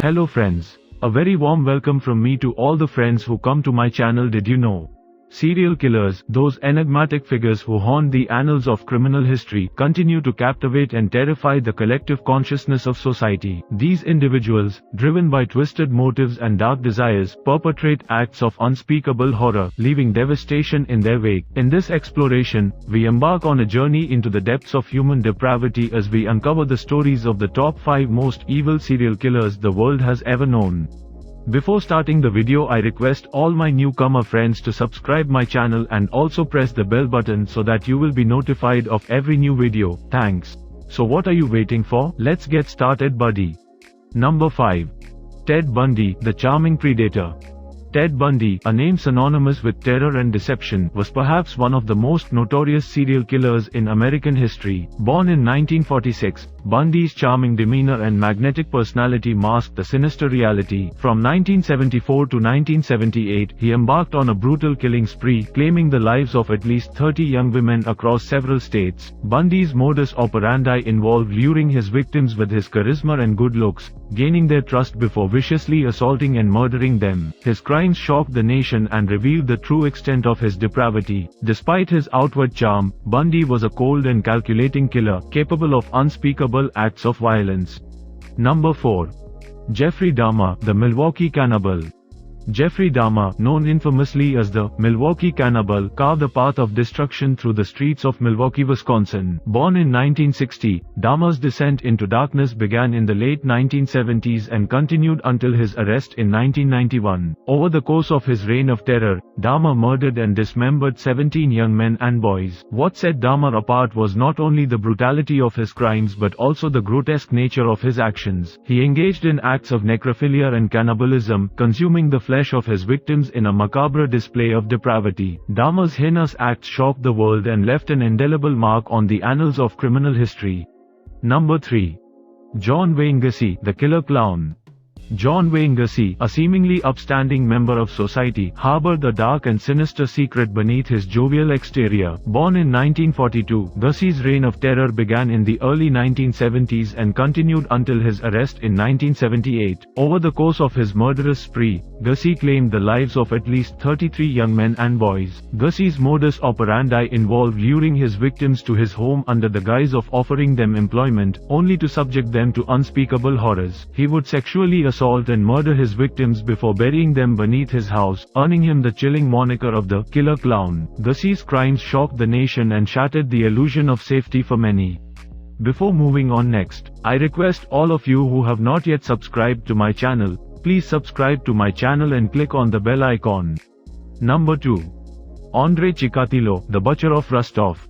Hello friends. A very warm welcome from me to all the friends who come to my channel. Did you know? Serial killers, those enigmatic figures who haunt the annals of criminal history, continue to captivate and terrify the collective consciousness of society. These individuals, driven by twisted motives and dark desires, perpetrate acts of unspeakable horror, leaving devastation in their wake. In this exploration, we embark on a journey into the depths of human depravity as we uncover the stories of the top 5 most evil serial killers the world has ever known. Before starting the video, I request all my newcomer friends to subscribe my channel and also press the bell button so that you will be notified of every new video. Thanks. So what are you waiting for? Let's get started, buddy. Number 5. Ted Bundy, the charming predator. Ted Bundy, a name synonymous with terror and deception, was perhaps one of the most notorious serial killers in American history. Born in 1946, Bundy's charming demeanor and magnetic personality masked the sinister reality. From 1974 to 1978, he embarked on a brutal killing spree, claiming the lives of at least 30 young women across several states. Bundy's modus operandi involved luring his victims with his charisma and good looks, gaining their trust before viciously assaulting and murdering them. His crimes shocked the nation and revealed the true extent of his depravity. Despite his outward charm, Bundy was a cold and calculating killer, capable of unspeakable acts of violence. Number 4. Jeffrey Dahmer, the Milwaukee Cannibal. Jeffrey Dahmer, known infamously as the Milwaukee Cannibal, carved a path of destruction through the streets of Milwaukee, Wisconsin. Born in 1960, Dahmer's descent into darkness began in the late 1970s and continued until his arrest in 1991. Over the course of his reign of terror, Dahmer murdered and dismembered 17 young men and boys. What set Dahmer apart was not only the brutality of his crimes but also the grotesque nature of his actions. He engaged in acts of necrophilia and cannibalism, consuming the flesh of his victims in a macabre display of depravity. Dahmer's heinous acts shocked the world and left an indelible mark on the annals of criminal history. Number 3. John Wayne Gacy, the Killer Clown. John Wayne Gacy, a seemingly upstanding member of society, harbored a dark and sinister secret beneath his jovial exterior. Born in 1942, Gacy's reign of terror began in the early 1970s and continued until his arrest in 1978. Over the course of his murderous spree, Gacy claimed the lives of at least 33 young men and boys. Gacy's modus operandi involved luring his victims to his home under the guise of offering them employment, only to subject them to unspeakable horrors. He would sexually assault and murder his victims before burying them beneath his house, earning him the chilling moniker of the Killer Clown. Gacy's crimes shocked the nation and shattered the illusion of safety for many. Before moving on next, I request all of you who have not yet subscribed to my channel, please subscribe to my channel and click on the bell icon. Number 2. Andrei Chikatilo, the Butcher of Rostov.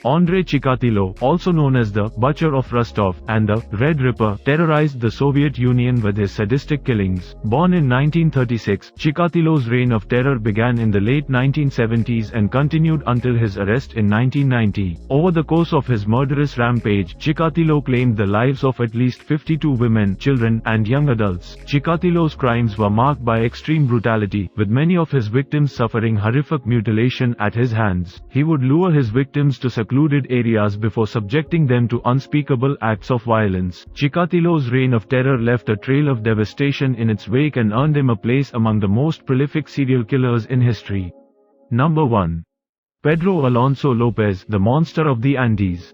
Andrei Chikatilo, also known as the Butcher of Rostov and the Red Ripper, terrorized the Soviet Union with his sadistic killings. Born in 1936, Chikatilo's reign of terror began in the late 1970s and continued until his arrest in 1990. Over the course of his murderous rampage, Chikatilo claimed the lives of at least 52 women, children, and young adults. Chikatilo's crimes were marked by extreme brutality, with many of his victims suffering horrific mutilation at his hands. He would lure his victims to secluded areas before subjecting them to unspeakable acts of violence. Chikatilo's reign of terror left a trail of devastation in its wake and earned him a place among the most prolific serial killers in history. Number 1. Pedro Alonso Lopez, the Monster of the Andes.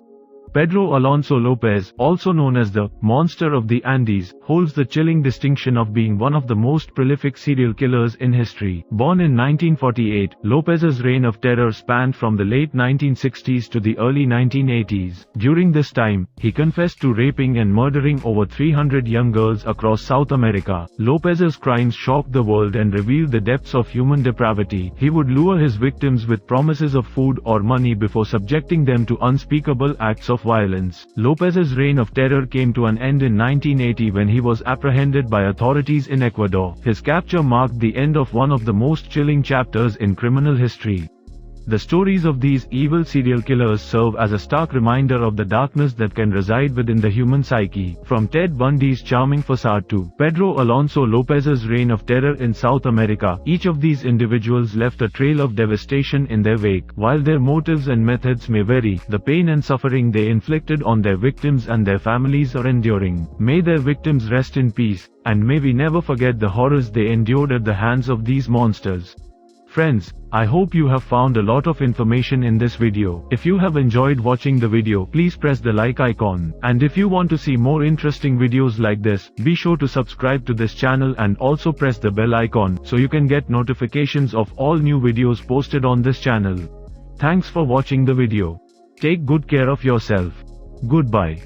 Pedro Alonso Lopez, also known as the Monster of the Andes, holds the chilling distinction of being one of the most prolific serial killers in history. Born in 1948, Lopez's reign of terror spanned from the late 1960s to the early 1980s. During this time, he confessed to raping and murdering over 300 young girls across South America. Lopez's crimes shocked the world and revealed the depths of human depravity. He would lure his victims with promises of food or money before subjecting them to unspeakable acts of violence. Lopez's reign of terror came to an end in 1980 when he was apprehended by authorities in Ecuador. His capture marked the end of one of the most chilling chapters in criminal history. The stories of these evil serial killers serve as a stark reminder of the darkness that can reside within the human psyche. From Ted Bundy's charming facade to Pedro Alonso Lopez's reign of terror in South America, each of these individuals left a trail of devastation in their wake. While their motives and methods may vary, the pain and suffering they inflicted on their victims and their families are enduring. May their victims rest in peace, and may we never forget the horrors they endured at the hands of these monsters. Friends, I hope you have found a lot of information in this video. If you have enjoyed watching the video, please press the like icon. And if you want to see more interesting videos like this, be sure to subscribe to this channel and also press the bell icon so you can get notifications of all new videos posted on this channel. Thanks for watching the video. Take good care of yourself. Goodbye.